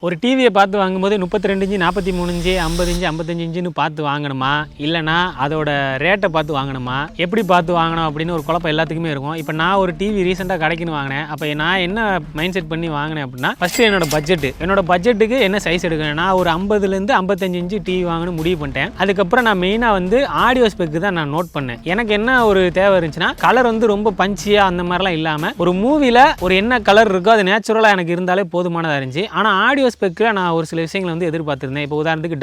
ஒரு டிவியை பார்த்து வாங்கும்போது 32 இன்ச்சு 43 இன்ச்சு 50 இன்ச்சு 55 இன்ச்சுன்னு பார்த்து வாங்கணுமா இல்லைனா அதோட ரேட்டை பார்த்து வாங்கணுமா எப்படி பார்த்து வாங்கணும் அப்படின்னு ஒரு குழப்பம் எல்லாத்துக்குமே இருக்கும். இப்போ நான் ஒரு டிவி ரீசெண்டாக கடைக்குன்னு வாங்கினேன். அப்போ நான் என்ன மைண்ட் செட் பண்ணி வாங்கினேன் அப்படின்னா ஃபஸ்ட்டு என்னோட பட்ஜெட்டுக்கு என்ன சைஸ் எடுக்கணும். நான் ஒரு 50லேருந்து 55 இன்ச்சு டிவி வாங்கணும் முடிவு பண்ணிட்டேன். அதுக்கப்புறம் நான் மெயினாக வந்து ஆடியோ ஸ்பெக்கு தான் நான் நோட் பண்ணேன். எனக்கு என்ன ஒரு தேவை இருந்துச்சுன்னா கலர் வந்து ரொம்ப பஞ்சியாக அந்த மாதிரிலாம் இல்லாமல் ஒரு மூவியில் ஒரு என்ன கலர் இருக்கோ அது நேச்சுரலாக எனக்கு இருந்தாலே போதுமானதாக இருந்துச்சு. ஆனால் ஆடியோ ஸ்பெக்கில் நான் ஒரு சில விஷயங்களை வந்து எதிர்பார்த்திருந்தேன். இப்போ உதாரணத்துக்கு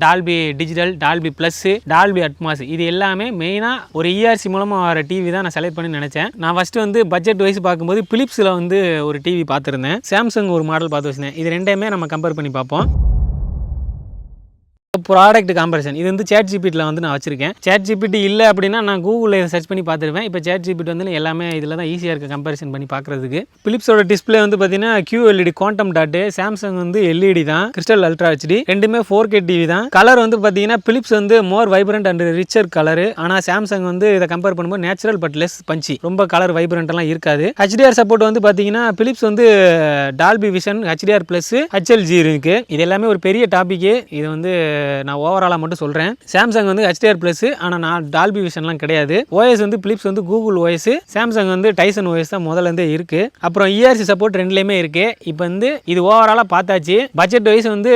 Dolby digital, Dolby plus, Dolby Atmos, இது எல்லாமே மெயினாக ஒரு ERC மூலமாக வர டிவி தான் நான் செலக்ட் பண்ணி நினச்சேன். நான் ஃபஸ்ட்டு வந்து பட்ஜெட் வைஸ் பார்க்கும்போது பிலிப்ஸில் வந்து ஒரு டிவி பார்த்துருந்தேன். சாம்சங் ஒரு மாடல் பார்த்து வச்சிருந்தேன். இது ரெண்டையுமே நம்ம கம்பேர் பண்ணி பார்ப்போம். ப்ராடக்ட் கம்பேரிசன் இது வந்து ChatGPT வந்து நான் வச்சிருக்கேன். ChatGPT இல்லை அப்படின்னா நான் கூகுளில் சர்ச் பண்ணி பார்த்துருவேன். இப்போ ChatGPT வந்து எல்லாமே இதில் தான் ஈஸியாக இருக்குது கம்பேரிசன் பண்ணி பார்க்குறதுக்கு. பிலிப்ஸோட டிஸ்பிளே வந்து பார்த்தீங்கன்னா QLED குவாண்டம் டாட், சாம்சங் வந்து LED தான், கிறிஸ்டல் அல்ட்ரா HD, ரெண்டுமே 4K டிவி தான். கலர் வந்து பார்த்தீங்கன்னா பிலிப்ஸ் வந்து மோர் வைப்ரண்ட் அண்ட் ரிச்சர் கலரு. ஆனால் சாம்சங் வந்து இதை கம்பேர் பண்ணும்போது நேச்சுரல் பட் லெஸ் பஞ்சி, ரொம்ப கலர் வைப்ரண்ட்லாம் இருக்காது. HDR சப்போர்ட் வந்து பார்த்தீங்கன்னா பிலிப்ஸ் வந்து Dolby vision HDR plus HLG இருக்கு. இது எல்லாமே ஒரு பெரிய டாபிக். இது வந்து நான் ஓவராலாக மட்டும் சொல்கிறேன். சாம்சங் வந்து HDR ப்ளஸ், ஆனால் நான் டால்பி விஷன்லாம் கிடையாது. OS வந்து பிலிப்ஸ் வந்து கூகுள் OS, சாம்சங் வந்து டைசன் OS தான் முதலேருந்தே இருக்குது. அப்புறம் ERC சப்போர்ட் ரெண்டுலேயுமே இருக்குது. இப்போ வந்து இது ஓவராலாக பார்த்தாச்சு. பட்ஜெட் வைஸ் வந்து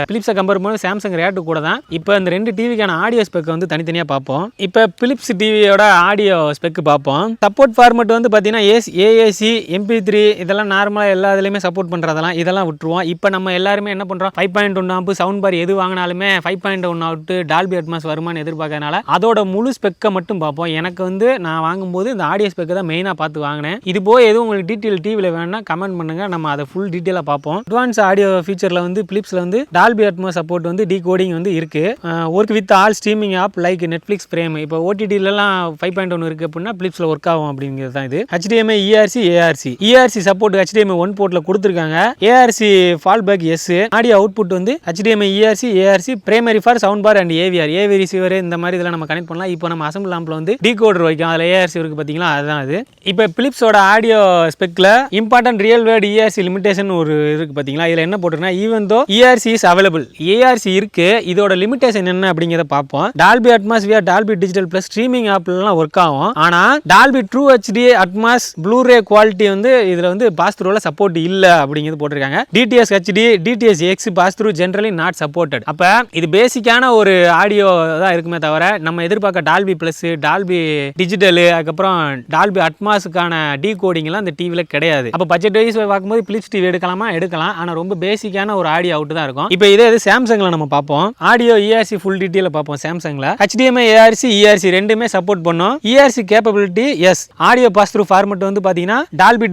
பிலிப்ஸை கம்பேர் பண்ணும்போது சாம்சங் ரேட்டு கூட தான். இப்போ இந்த ரெண்டு டிவிக்கான ஆடியோ ஸ்பெக்கை வந்து தனித்தனியாக பார்ப்போம். இப்போ பிலிப்ஸ் டிவியோட ஆடியோ ஸ்பெக்கு பார்ப்போம். சப்போர்ட் ஃபார்மெட் வந்து பார்த்தீங்கன்னா AAC, MP3 இதெல்லாம் நார்மலாக எல்லா இதுலேயுமே சப்போர்ட் பண்ணுறதெல்லாம் இதெல்லாம் விட்டுருவோம். இப்போ நம்ம எல்லாருமே என்ன பண்ணுறோம், 5.1 ஆம்பு சவுண்ட் பார் எது வாங்கினாலுமே 5.1 அவுட்டு டால்பி அட்மாஸ் வருமானு எதிர்பார்க்கறதுனால அதோட முழு ஸ்பெக்கை மட்டும் பார்ப்போம். எனக்கு வந்து நான் வாங்கும்போது இந்த ஆடியோ ஸ்பெக்கை தான் மெயினாக பார்த்து வாங்கினேன். இது போய் எதுவும் உங்களுக்கு டீட்டெயில் டிவியில் வேணும்னா கமெண்ட் பண்ணுங்க, நம்ம அதை ஃபுல் டீட்டெயிலாக பார்ப்போம். அட்வான்ஸ் ஆடியோ ஃபீச்சரில் வந்து பிலிப்ஸில் வந்து டால்பி அட்மாஸ் சப்போர்ட் வந்து டிகோடிங் வந்து இருக்கு. Work with all streaming app like Netflix Prime. இப்போ OTTலாம் 5.1 இருக்கு அப்படின்னா பிலிப்ஸில் ஒர்க் ஆகும் அப்படிங்கிறது தான் இது. HDMI, ERC சப்போர்ட் HDMI 1 போர்ட்டில் கொடுத்துருக்காங்க. ARC fall back yes. Audio output வந்து HDMI, ERC primary for sound bar and AV receiver இந்த மாதிரி இதெல்லாம் நம்ம கனெக்ட் பண்ணலாம். இப்போ நம்ம அசம்பிள் லாம்பில் வந்து டிகோடர் வைக்கும், அதில் ARC இருக்கு பார்த்தீங்களா, அதுதான் அது. இப்போ பிலிப்ஸோட ஆடியோ ஸ்பெக்கில் important real word ERC limitation ஒரு இருக்கு பார்த்தீங்களா, இதில் என்ன போட்டிருக்குன்னா even though ERC is available, ARC இருக்கு, இதோட லிமிடேஷன் என்ன அப்படிங்கிறத பார்ப்போம். Dolby atmosphere, Dolby digital plus streaming ஆப்லாம் ஒர்க் ஆகும். ஆனால் Dolby true HD Atmos Blu-ray quality வந்து இதில் வந்து பாஸ் த்ரூவில் சப்போர்ட் இல்லை அப்படிங்கிறது போட்டிருக்காங்க. DTS HD, DTS X pass through generally not supported. அப்போ இது பேசிக்கான ஒரு ஆடியோ தான் இருக்குமே தவிர நம்ம எதிர்பார்க்க டால்பி ப்ளஸ், டால்பி டிஜிட்டல், அதுக்கப்புறம் டால்பி அட்மாஸுக்கான டீகோடிங் எல்லாம் இந்த டிவியில் கிடையாது. அப்போ பட்ஜெட் வைஸ் பார்க்கும்போது பிலிப்ஸ் டிவி எடுக்கலாம், ஆனால் ரொம்ப பேசிக்கான ஒரு ஆடியோ அவுட் தான் இருக்கும். இப்போ இதே சாம்சங்கில் நம்ம பார்ப்போம். ஆடியோ ERC ஃபுல் டீட்டெயிலில் பார்ப்போம். சாம்சங்கில் HDMI, ERC ரெண்டுமே சப்போர்ட் பண்ணும். ERC capability yes. Audio pass through format வந்து பார்த்தீங்கன்னா Dolby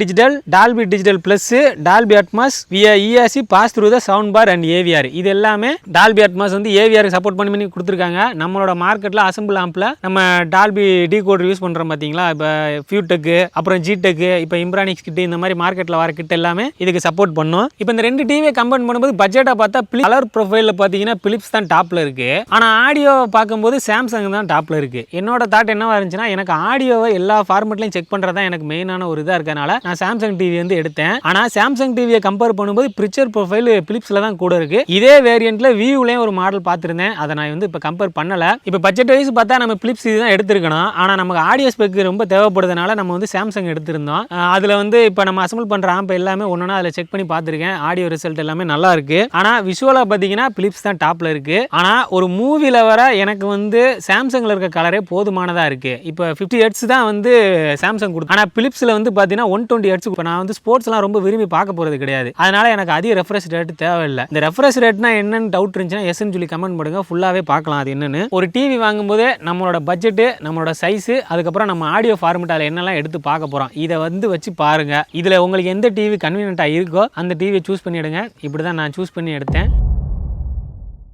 digital plus, Dolby Atmos via ERC pass through the sound bar and AVR. இது எல்லாமே டால்பி அட்மாஸ் வந்து AVR சப்போர்ட் பண்ணி கொடுத்துருக்காங்க. நம்மளோட மார்க்கெட்டில் அசம்பிள் ஆம்பில் நம்ம டால்பி டிகோடர் யூஸ் பண்ணுறோம் பார்த்தீங்களா, இப்போ ஃபியூடெக், அப்புறம் ஜிடெக், இப்போ இம்ப்ரானிக்ஸ் கிட்ட இந்த மாதிரி மார்க்கெட்டில் வர கிட்ட எல்லாமே இதுக்கு சப்போர்ட் பண்ணும். இப்போ இந்த ரெண்டு டிவியை கம்பேர் பண்ணும்போது பட்ஜெட்டாக பார்த்தா கலர் ப்ரொஃபைலில் பார்த்தீங்கன்னா பிலிப்ஸ் தான் டாப்பில் இருக்குது. ஆனால் ஆடியோ பார்க்கும்போது சாம்சங் தான் டாப்பில் இருக்குது. என்னோட தாட் என்னவா இருந்துச்சுன்னா எனக்கு ஆடியோவை எல்லா ஃபார்மெட்லையும் செக் பண்ணுறதா எனக்கு மெயினான ஒரு இதாக இருக்கனால நான் சாம்சங் டிவி வந்து எடுத்தேன். ஆனால் சாம்சங் டிவியை கம்பேர் பண்ணும்போது பிக்சர் ப்ரொஃபைல் பிலிப்ஸில் தான் கூட இருக்குது. இதே வேரியண்ட்டில் வியூலையும் ஒரு மாடல் பார்த்துருந்தேன், அதை நான் வந்து இப்போ கம்பேர் பண்ணல. இப்போ பட்ஜெட் வைஸ் பார்த்தா நம்ம பிலிப்ஸ் இதுதான் எடுத்துருக்கணும். ஆனால் நமக்கு ஆடியோ ஸ்பெக் ரொம்ப தேவைப்படுறதுனால நம்ம வந்து சாம்சங் எடுத்திருந்தோம். அதில் வந்து இப்போ நம்ம அசம்பிள் பண்ணுற ஆம்ப் எல்லாமே ஒன்றா அதில் செக் பண்ணி பார்த்துருக்கேன். ஆடியோ ரிசல்ட் எல்லாமே நல்லா இருக்கு. ஆனால் விஷுவலாக பார்த்தீங்கன்னா பிலிப்ஸ் தான் டாப்பில் இருக்கு. ஆனால் ஒரு மூவியில் வர எனக்கு வந்து சாம்சங்கில் இருக்க கலரே போதுமானதாக இருக்கு. இப்போ 50 Hz தான் வந்து சாம்சங் கொடுத்து, ஆனால் பிலிப்ஸில் வந்து பார்த்தீங்கன்னா 120 Hz. இப்போ நான் வந்து ஸ்போர்ட்ஸ்லாம் ரொம்ப விரும்பி பார்க்க போகிறது கிடையாது. அதனால எனக்கு அதிக ரெஃப்ரெஷ் ரேட் தேவையில்லை. இந்த ரெஃப்ரெஷ் ரேட்னா என்னன்னு டவுட் இருந்துச்சுன்னா எஸ்ன்னு சொல்லி கமெண்ட் பண்ணுங்க, ஃபுல்லாகவே பார்க்கலாம் அது என்னன்னு. ஒரு டிவி வாங்கும்போது நம்மளோட பட்ஜெட்டு, நம்மளோட சைஸு, அதுக்கப்புறம் நம்ம ஆடியோ ஃபார்மெட் அதில் என்னெல்லாம் எடுத்து பார்க்க போகிறோம் இதை வந்து வச்சு பாருங்கள். இதில் உங்களுக்கு எந்த டிவி கன்வீனியன்ட்டாக இருக்கோ அந்த டிவியை சூஸ் பண்ணிவிடுங்க. இப்படி தான் நான் சூஸ் பண்ணி எடுத்தேன்.